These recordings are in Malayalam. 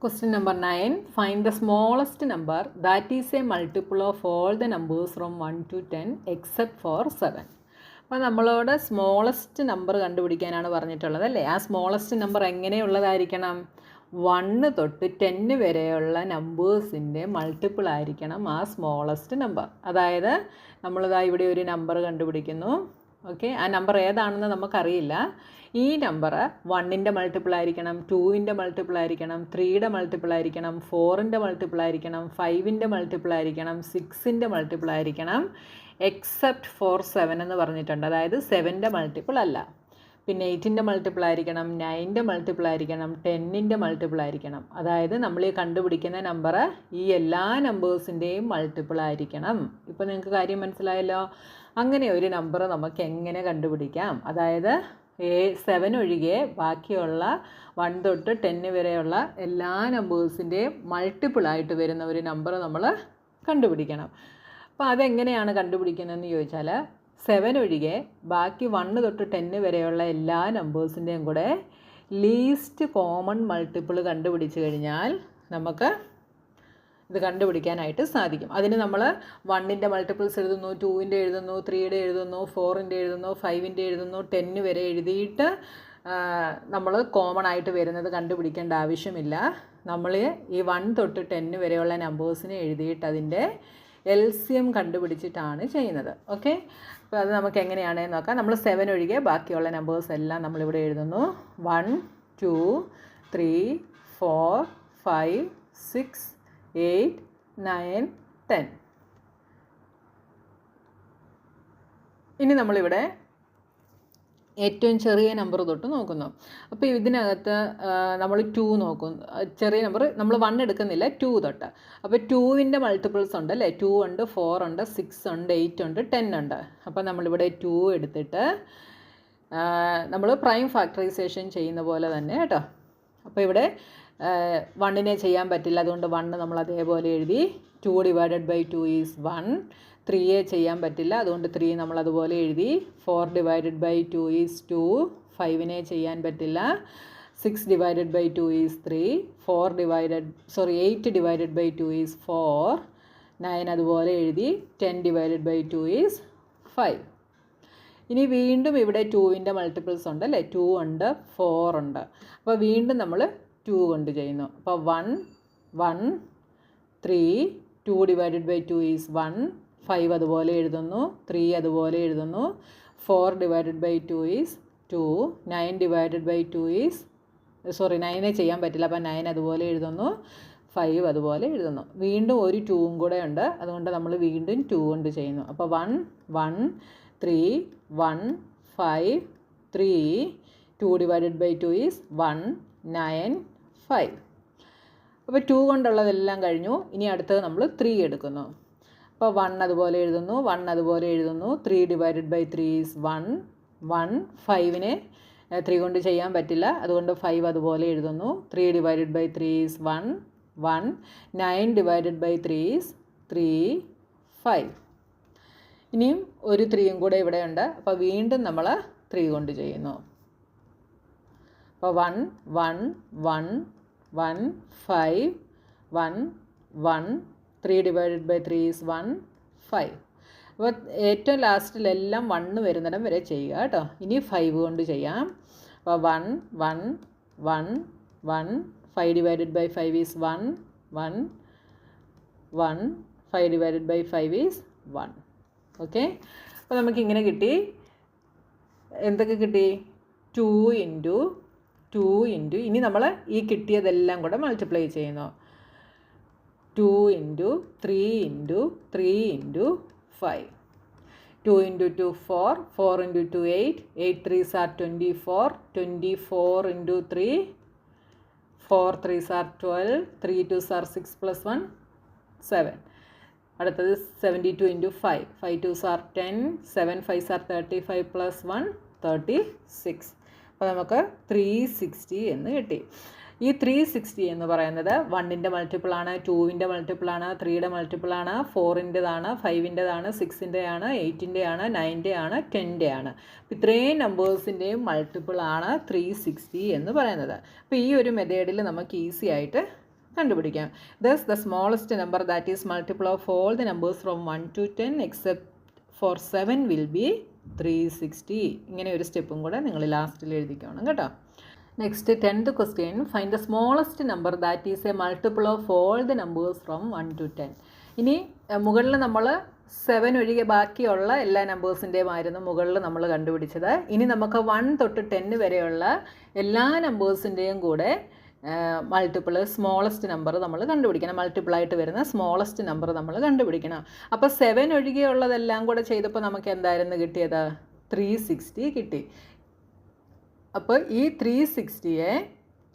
Question number 9. Find the smallest number that is a multiple of all the numbers from 1 to 10 except for 7. അപ്പോൾ നമ്മളോട് സ്മോളസ്റ്റ് നമ്പർ കണ്ടുപിടിക്കാനാണ് പറഞ്ഞിട്ടുള്ളത് അല്ലേ. ആ സ്മോളസ്റ്റ് നമ്പർ എങ്ങനെയുള്ളതായിരിക്കണം? 1 തൊട്ട് 10 വരെയുള്ള നമ്പേഴ്സിൻ്റെ മൾട്ടിപ്പിൾ ആയിരിക്കണം ആ സ്മോളസ്റ്റ് നമ്പർ. അതായത് നമ്മളിതാ ഇവിടെ ഒരു നമ്പർ കണ്ടുപിടിക്കുന്നു. ഓക്കെ, ആ നമ്പർ ഏതാണെന്ന് നമുക്കറിയില്ല. ഈ നമ്പർ 1ൻ്റെ മൾട്ടിപ്പിൾ ആയിരിക്കണം, 2ൻ്റെ മൾട്ടിപ്പിൾ ആയിരിക്കണം, 3യുടെ മൾട്ടിപ്പിൾ ആയിരിക്കണം, 4ൻ്റെ മൾട്ടിപ്പിൾ ആയിരിക്കണം, 5ൻ്റെ മൾട്ടിപ്പിൾ ആയിരിക്കണം, 6ൻ്റെ മൾട്ടിപ്പിൾ ആയിരിക്കണം, എക്സെപ്റ്റ് ഫോർ 7 എന്ന് പറഞ്ഞിട്ടുണ്ട്. അതായത് 7ൻ്റെ മൾട്ടിപ്പിൾ അല്ല. പിന്നെ 8ൻ്റെ മൾട്ടിപ്പിൾ ആയിരിക്കണം, 9ൻ്റെ മൾട്ടിപ്പിൾ ആയിരിക്കണം, 10ൻ്റെ മൾട്ടിപ്പിൾ ആയിരിക്കണം. അതായത് നമ്മൾ ഈ കണ്ടുപിടിക്കുന്ന നമ്പർ ഈ എല്ലാ നമ്പേഴ്സിൻ്റെയും മൾട്ടിപ്പിൾ ആയിരിക്കണം. ഇപ്പോൾ നിങ്ങൾക്ക് കാര്യം മനസ്സിലായല്ലോ. അങ്ങനെ ഒരു നമ്പർ നമുക്ക് എങ്ങനെ കണ്ടുപിടിക്കാം? അതായത് 7 ഒഴികെ ബാക്കിയുള്ള 1 തൊട്ട് 10 വരെയുള്ള എല്ലാ നമ്പേഴ്സിൻ്റെയും മൾട്ടിപ്പിളായിട്ട് വരുന്ന ഒരു നമ്പർ നമ്മൾ കണ്ടുപിടിക്കണം. അപ്പോൾ അതെങ്ങനെയാണ് കണ്ടുപിടിക്കുന്നതെന്ന് ചോദിച്ചാൽ 7 ഒഴികെ ബാക്കി 1 തൊട്ട് 10 വരെയുള്ള എല്ലാ നമ്പേഴ്സിൻ്റെയും കൂടെ ലീസ്റ്റ് കോമൺ മൾട്ടിപ്പിൾ കണ്ടുപിടിച്ച് കഴിഞ്ഞാൽ നമുക്ക് ഇത് കണ്ടുപിടിക്കാനായിട്ട് സാധിക്കും. അതിന് നമ്മൾ 1ൻ്റെ മൾട്ടിപ്പിൾസ് എഴുതുന്നു, 2ൻ്റെ എഴുതുന്നു, 3യുടെ എഴുതുന്നു, 4ൻ്റെ എഴുതുന്നു, 5ൻ്റെ എഴുതുന്നു, 10 വരെ എഴുതിയിട്ട് നമ്മൾ കോമൺ ആയിട്ട് വരുന്നത് കണ്ടുപിടിക്കേണ്ട ആവശ്യമില്ല. നമ്മൾ ഈ 1 തൊട്ട് 10 വരെയുള്ള നമ്പേഴ്സിനെ എഴുതിയിട്ട് അതിൻ്റെ LCM കണ്ടുപിടിച്ചിട്ടാണ് ചെയ്യുന്നത്. ഓക്കെ, അപ്പോൾ അത് നമുക്ക് എങ്ങനെയാണെന്ന് നോക്കാം. നമ്മൾ 7 ഒഴികെ ബാക്കിയുള്ള നമ്പേഴ്സ് എല്ലാം നമ്മളിവിടെ എഴുതുന്നു. 1 2 3 4 5 6 8 9 10. ഇനി നമ്മളിവിടെ ഏറ്റവും ചെറിയ നമ്പർ തൊട്ട് നോക്കുന്നു. അപ്പോൾ ഇതിനകത്ത് നമ്മൾ 2 നോക്കും. ചെറിയ നമ്പർ നമ്മൾ 1 എടുക്കുന്നില്ല, 2 തൊട്ട്. അപ്പോൾ 2ൻ്റെ മൾട്ടിപ്പിൾസ് ഉണ്ട് അല്ലേ. 2 ഉണ്ട്, 4 ഉണ്ട്, 6 ഉണ്ട്, 8 ഉണ്ട്, 10 ഉണ്ട്. അപ്പോൾ നമ്മളിവിടെ 2 എടുത്തിട്ട് നമ്മൾ പ്രൈം ഫാക്ടറൈസേഷൻ ചെയ്യുന്ന പോലെ തന്നെ കേട്ടോ. അപ്പോൾ ഇവിടെ 1നെ ചെയ്യാൻ പറ്റില്ല, അതുകൊണ്ട് 1 നമ്മൾ അതേപോലെ എഴുതി. 2 ഡിവൈഡഡ് ബൈ 2 ഈസ് 1. 3യെ ചെയ്യാൻ പറ്റില്ല, അതുകൊണ്ട് 3 നമ്മൾ അതുപോലെ എഴുതി. 4 ഡിവൈഡഡ് ബൈ 2 ഈസ് 2. 5നെ ചെയ്യാൻ പറ്റില്ല. 6 divided by 2 is 3. 8 divided by 2 is 4. 9 അതുപോലെ എഴുതി. 10 ഡിവൈഡഡ് ബൈ 2 ഈസ് 5. ഇനി വീണ്ടും ഇവിടെ 2ൻ്റെ മൾട്ടിപ്പിൾസ് ഉണ്ട് അല്ലേ. 2 ഉണ്ട്, 4 ഉണ്ട്. അപ്പോൾ വീണ്ടും നമ്മൾ 2 കൊണ്ട് ചെയ്യുന്നു. അപ്പോൾ 1 1 3. 2 ഡിവൈഡഡ് ബൈ 2 ഈസ് 1. 5 അതുപോലെ എഴുതുന്നു. 3 അതുപോലെ എഴുതുന്നു. 4 divided by 2 is 2. 9 divided by 2 is 9നെ ചെയ്യാൻ പറ്റില്ല, അപ്പോൾ 9 അതുപോലെ എഴുതുന്നു. 5 അതുപോലെ എഴുതുന്നു. വീണ്ടും ഒരു 2ഉം കൂടെ ഉണ്ട്, അതുകൊണ്ട് നമ്മൾ വീണ്ടും 2 കൊണ്ട് ചെയ്യുന്നു. അപ്പോൾ 1 1 3 1 5 3. 2 ഡിവൈഡഡ് ബൈ 2 ഈസ് 1 9 5. അപ്പോൾ 2 കൊണ്ടുള്ളതെല്ലാം കഴിഞ്ഞു. ഇനി അടുത്തത് നമ്മൾ 3 എടുക്കുന്നു. അപ്പോൾ 1 അതുപോലെ എഴുതുന്നു, 1 അതുപോലെ എഴുതുന്നു. 3 ഡിവൈഡഡ് ബൈ 3 ഈസ് 1 1. 5നെ 3 കൊണ്ട് ചെയ്യാൻ പറ്റില്ല, അതുകൊണ്ട് 5 അതുപോലെ എഴുതുന്നു. 3 divided by 3 is 1 1. 9 divided by 3 is 3 5. ഇനിയും ഒരു 3യും കൂടെ ഇവിടെ ഉണ്ട്, അപ്പോൾ വീണ്ടും നമ്മൾ 3 കൊണ്ട് ചെയ്യുന്നു. അപ്പോൾ 1 1 1 1 5 1 1. 3 ഡിവൈഡഡ് ബൈ 3 ഈസ് 1 5. അപ്പോൾ ഏറ്റവും ലാസ്റ്റിലെല്ലാം 1 വരുന്നിടം വരെ ചെയ്യുക കേട്ടോ. ഇനി 5 കൊണ്ട് ചെയ്യാം. അപ്പോൾ 1 1 1 1. 5 divided by 5 is 1 1 1. 5 divided by 5 is 1. Okay, അപ്പോൾ നമുക്കിങ്ങനെ കിട്ടി. എന്തൊക്കെ കിട്ടി? 2 ഇൻറ്റു 2 ഇൻറ്റു, ഇനി നമ്മൾ ഈ കിട്ടിയതെല്ലാം കൂടെ മൾട്ടിപ്ലൈ ചെയ്യുന്നു. 2 into 3 into 3 into 5. 2 into 2 4. 4 into 2 8. 8 3s are 24. 24 into 3. 4 3s are 12. 3 2s are 6 plus 1 7. അടുത്തത് 72 into 5. 5 2s are 10. 7 5s are 35 plus 1 36. അപ്പോൾ നമുക്ക് 360 എന്ന് കിട്ടി. ഈ 360 എന്ന് പറയുന്നത് 1ൻ്റെ മൾട്ടിപ്പിളാണ്, 2ൻ്റെ മൾട്ടിപ്പിളാണ്, 3യുടെ മൾട്ടിപ്പിളാണ്, 4ൻ്റെതാണ്, 5ൻ്റെതാണ്, 6ൻ്റെയാണ്, 8ൻ്റെയാണ്, 9ൻ്റെയാണ്, 10ൻ്റെയാണ്. അപ്പോൾ ഇത്രയും നമ്പേഴ്സിൻ്റെയും മൾട്ടിപ്പിളാണ് 360 എന്ന് പറയുന്നത്. അപ്പോൾ ഈ ഒരു മെത്തേഡിൽ നമുക്ക് ഈസി ആയിട്ട് കണ്ടുപിടിക്കാം. Thus the smallest number that is multiple of all the numbers from 1 to 10 except for 7 will be 360. ഇങ്ങനെ ഒരു സ്റ്റെപ്പും കൂടെ നിങ്ങൾ ലാസ്റ്റിൽ എഴുതിക്കണം കേട്ടോ. Next 10th question, find the smallest number that is a multiple of all the numbers from 1 to 10. ഇനി മുകളിൽ നമ്മൾ 7 ഒഴികെ ബാക്കിയുള്ള എല്ലാ നമ്പേഴ്സിൻ്റെയും ആയിരുന്നു മുകളിൽ നമ്മൾ കണ്ടുപിടിച്ചത്. ഇനി നമുക്ക് 1 തൊട്ട് 10 വരെയുള്ള എല്ലാ നമ്പേഴ്സിൻ്റെയും കൂടെ മൾട്ടിപ്പിൾ സ്മോളസ്റ്റ് നമ്പർ നമ്മൾ കണ്ടുപിടിക്കണം. മൾട്ടിപ്പിളായിട്ട് വരുന്ന സ്മോളസ്റ്റ് നമ്പർ നമ്മൾ കണ്ടുപിടിക്കണം. അപ്പോൾ 7 ഒഴികെയുള്ളതെല്ലാം കൂടെ ചെയ്തപ്പോൾ നമുക്ക് എന്തായിരുന്നു കിട്ടിയത്? 360 കിട്ടി. അപ്പോൾ ഈ 360യെ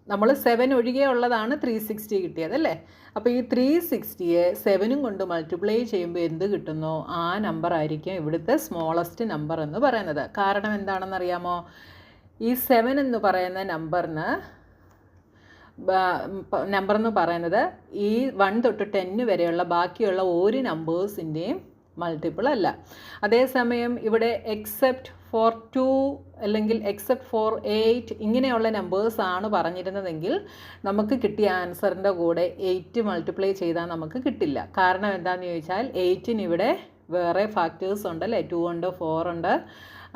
നമ്മൾ 7 ഒഴികെയുള്ളതാണ് 360 കിട്ടിയത് അല്ലേ? അപ്പോൾ ഈ 360യെ 7ഉം കൊണ്ട് മൾട്ടിപ്ലൈ ചെയ്യുമ്പോൾ എന്ത് കിട്ടുന്നോ ആ നമ്പർ ആയിരിക്കും ഇവിടുത്തെ സ്മോളസ്റ്റ് നമ്പർ എന്ന് പറയുന്നത്. കാരണം എന്താണെന്നറിയാമോ? ഈ 7 എന്ന് പറയുന്ന നമ്പർ എന്ന് പറയുന്നത് ഈ 1 തൊട്ട് 10 വരെയുള്ള ബാക്കിയുള്ള ഒരു നമ്പേഴ്സിൻ്റെയും മൾട്ടിപ്പിൾ അല്ല. അതേസമയം ഇവിടെ എക്സെപ്റ്റ് ഫോർ 2 അല്ലെങ്കിൽ എക്സെപ്റ്റ് ഫോർ 8 ഇങ്ങനെയുള്ള നമ്പേഴ്സാണ് പറഞ്ഞിരുന്നതെങ്കിൽ നമുക്ക് കിട്ടിയ ആൻസറിൻ്റെ കൂടെ 8 മൾട്ടിപ്ലൈ ചെയ്താൽ നമുക്ക് കിട്ടില്ല. കാരണം എന്താണെന്ന് ചോദിച്ചാൽ 8ന് ഇവിടെ വേറെ ഫാക്ടേഴ്സ് ഉണ്ടല്ലേ, 2 ഉണ്ട്, 4 ഉണ്ട്,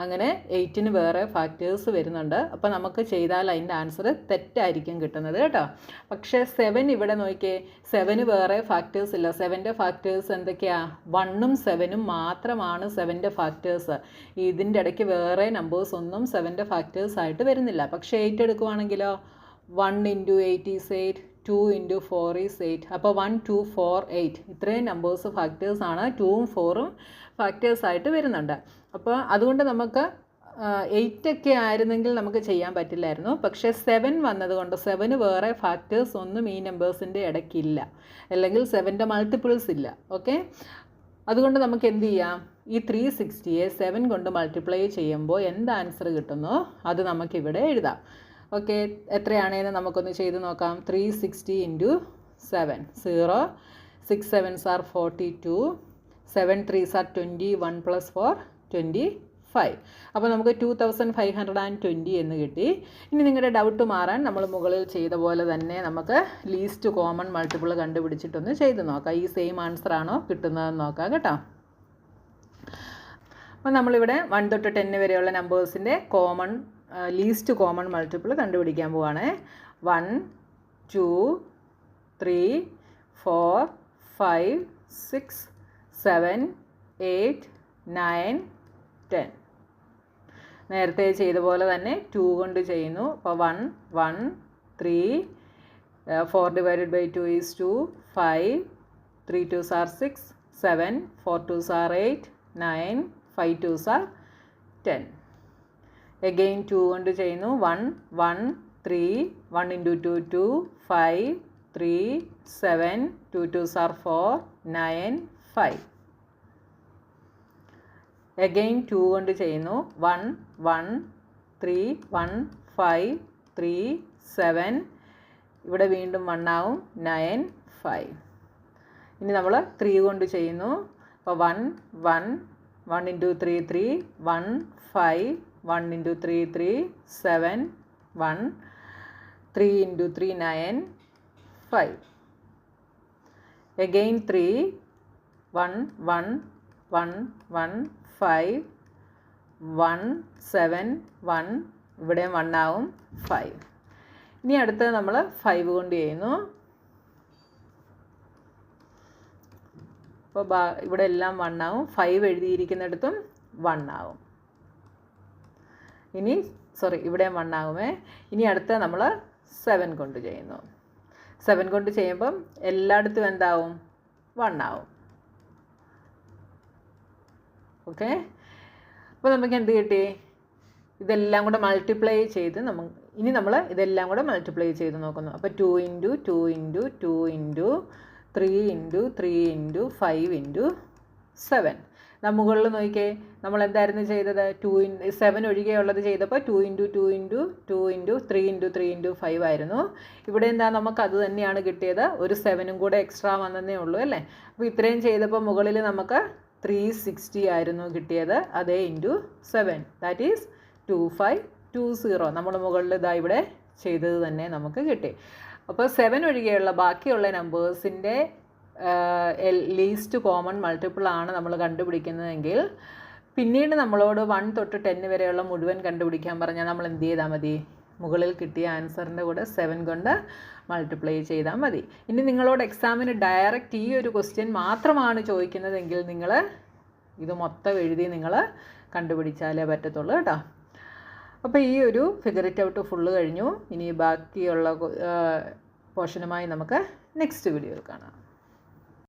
അങ്ങനെ 8ന് വേറെ ഫാക്ടേഴ്സ് വരുന്നുണ്ട്. അപ്പോൾ നമുക്ക് ചെയ്താൽ അതിൻ്റെ ആൻസർ തെറ്റായിരിക്കും കിട്ടുന്നത് കേട്ടോ. പക്ഷേ 7 ഇവിടെ നോക്കിയേ, 7 വേറെ ഫാക്ടേഴ്സ് ഇല്ല. 7ൻ്റെ ഫാക്ടേഴ്സ് എന്തൊക്കെയാണ്? 1ഉം 7ഉം മാത്രമാണ് 7ൻ്റെ ഫാക്ടേഴ്സ്. ഇതിൻ്റെ ഇടയ്ക്ക് വേറെ നമ്പേഴ്സ് ഒന്നും 7ൻ്റെ ഫാക്ടേഴ്സ് ആയിട്ട് വരുന്നില്ല. പക്ഷേ 8 എടുക്കുവാണെങ്കിലോ 1 × 8 ഈസ് 8, 2 × 4 ഈസ് 8. അപ്പോൾ 1, 2, 4, 8 ഇത്രയും നമ്പേഴ്സ് ഫാക്ടേഴ്സാണ്. 2ഉം 4ഉം ഫാക്ടേഴ്സായിട്ട് വരുന്നുണ്ട്. അപ്പോൾ അതുകൊണ്ട് നമുക്ക് 8 ഒക്കെ ആയിരുന്നെങ്കിൽ നമുക്ക് ചെയ്യാൻ പറ്റില്ലായിരുന്നു. പക്ഷേ 7 വന്നതുകൊണ്ട് 7 വേറെ ഫാക്ടേഴ്സ് ഒന്നും ഈ നമ്പേഴ്സിൻ്റെ ഇടയ്ക്കില്ല, അല്ലെങ്കിൽ 7ൻ്റെ മൾട്ടിപ്പിൾസ് ഇല്ല. ഓക്കെ, അതുകൊണ്ട് നമുക്ക് എന്ത് ചെയ്യാം? ഈ 360യെ 7 കൊണ്ട് മൾട്ടിപ്ലൈ ചെയ്യുമ്പോൾ എന്ത് ആൻസർ കിട്ടുന്നോ അത് നമുക്കിവിടെ എഴുതാം. ഓക്കെ, എത്രയാണെന്ന് നമുക്കൊന്ന് ചെയ്ത് നോക്കാം. 360 × 7, 0, 6 7s are 42, 7 3s are 21 + 4 25. അപ്പോൾ നമുക്ക് 2520 എന്ന് കിട്ടി. ഇനി നിങ്ങളുടെ ഡൗട്ട് മാറാൻ നമ്മൾ മുകളിൽ ചെയ്ത പോലെ തന്നെ നമുക്ക് ലീസ്റ്റ് കോമൺ മൾട്ടിപ്പിൾ കണ്ടുപിടിച്ചിട്ടൊന്ന് ചെയ്ത് നോക്കാം. ഈ സെയിം ആൻസർ ആണോ കിട്ടുന്നതെന്ന് നോക്കാം കേട്ടോ. അപ്പോൾ നമ്മളിവിടെ 1 തൊട്ട് 10 വരെയുള്ള നമ്പേഴ്സിൻ്റെ ലീസ്റ്റ് കോമൺ മൾട്ടിപ്പിൾ കണ്ടുപിടിക്കാൻ പോവാണ്. 1, 2, 3, 4, 5, 6, 7, 8, 9, 10. നേരത്തെ ചെയ്ത പോലെ തന്നെ 2 കൊണ്ട് ചെയ്യുന്നു. അപ്പോൾ 1, 1, 3, 4 / 2 is 2, 5, 3 2s are 6, 7, 4 2s are 8, 9, 5 2s are 10. Again 2 കൊണ്ട് ചെയ്യുന്നു. 1, 1, 3, 1 × 2, 2, 5, 3, 7, 2 2s are 4, 9, 5. Again 2 കൊണ്ട് ചെയ്യുന്നു. 1, 1, 3, 1, 5, 3, 7, ഇവിടെ വീണ്ടും 1 ആവും, 9, 5. ഇനി നമ്മൾ 3 കൊണ്ട് ചെയ്യുന്നു. അപ്പോൾ 1, 1, 1 × 3, 3, 1, 5, 1 × 3, 3, 7, 1, 3 × 3, 9, 5. Again 3, 1, 1, 1, 1, 5, 1, 7, 1, ഇവിടെ 1 ആവും, 5. ഇനി അടുത്തത് നമ്മൾ 5 കൊണ്ട് ചെയ്യുന്നു. അപ്പോൾ ഇവിടെ എല്ലാം 1 ആവും. 5 എഴുതിയിരിക്കുന്നിടത്തും 1 ആവും. ഇനി ഇവിടെ 1 ആകുമേ. ഇനി അടുത്ത നമ്മൾ 7 കൊണ്ട് ചെയ്യുന്നു. 7 കൊണ്ട് ചെയ്യുമ്പം എല്ലായിടത്തും എന്താവും? 1 ആവും. ഓക്കെ, അപ്പോൾ നമുക്ക് എന്ത് കിട്ടി? ഇതെല്ലാം കൂടെ മൾട്ടിപ്ലൈ ചെയ്ത് ഇനി നമ്മൾ ഇതെല്ലാം കൂടെ മൾട്ടിപ്ലൈ ചെയ്ത് നോക്കുന്നു. അപ്പോൾ 2 × 2 × 2 × 3 × 3 × 5 × 7. മുകളിൽ നോക്കിയേ, നമ്മൾ എന്തായിരുന്നു ചെയ്തത്? 7 ഒഴികെയുള്ളത് ചെയ്തപ്പോൾ 2 × 2 × 2 × 3 × 3 × 5 ആയിരുന്നു. ഇവിടെ എന്താ, നമുക്ക് അത് തന്നെയാണ് കിട്ടിയത്. ഒരു 7ഉം കൂടെ എക്സ്ട്രാ വന്നതേ ഉള്ളൂ അല്ലേ. അപ്പോൾ ഇത്രയും ചെയ്തപ്പോൾ മുകളിൽ നമുക്ക് 360 ആയിരുന്നു കിട്ടിയത്. അതേ × 7, ദാറ്റ് ഈസ് 2520. നമ്മൾ മുകളിൽ ഇതാ ഇവിടെ ചെയ്തത് തന്നെ നമുക്ക് കിട്ടി. അപ്പോൾ 7 ഒഴികെയുള്ള ബാക്കിയുള്ള നമ്പേഴ്സിൻ്റെ ലീസ്റ്റ് കോമൺ മൾട്ടിപ്പിൾ ആണ് നമ്മൾ കണ്ടുപിടിക്കുന്നതെങ്കിൽ പിന്നീട് നമ്മളോട് 1 തൊട്ട് 10 വരെയുള്ള മുഴുവൻ കണ്ടുപിടിക്കാൻ പറഞ്ഞാൽ നമ്മൾ എന്ത് ചെയ്താൽ മതി? മുകളിൽ കിട്ടിയ ആൻസറിൻ്റെ കൂടെ 7 കൊണ്ട് മൾട്ടിപ്ലൈ ചെയ്താൽ മതി. ഇനി നിങ്ങളോട് എക്സാമിന് ഡയറക്റ്റ് ഈ ഒരു ക്വസ്റ്റ്യൻ മാത്രമാണ് ചോദിക്കുന്നതെങ്കിൽ നിങ്ങൾ ഇത് മൊത്തം എഴുതി നിങ്ങൾ കണ്ടുപിടിച്ചാലേ പറ്റത്തുള്ളൂ കേട്ടോ. അപ്പോൾ ഈ ഒരു ഫിഗർ ഇറ്റ് ഔട്ട് ഫുള്ള് കഴിഞ്ഞു. ഇനി ബാക്കിയുള്ള പോർഷനുമായി നമുക്ക് നെക്സ്റ്റ് വീഡിയോയിൽ കാണാം.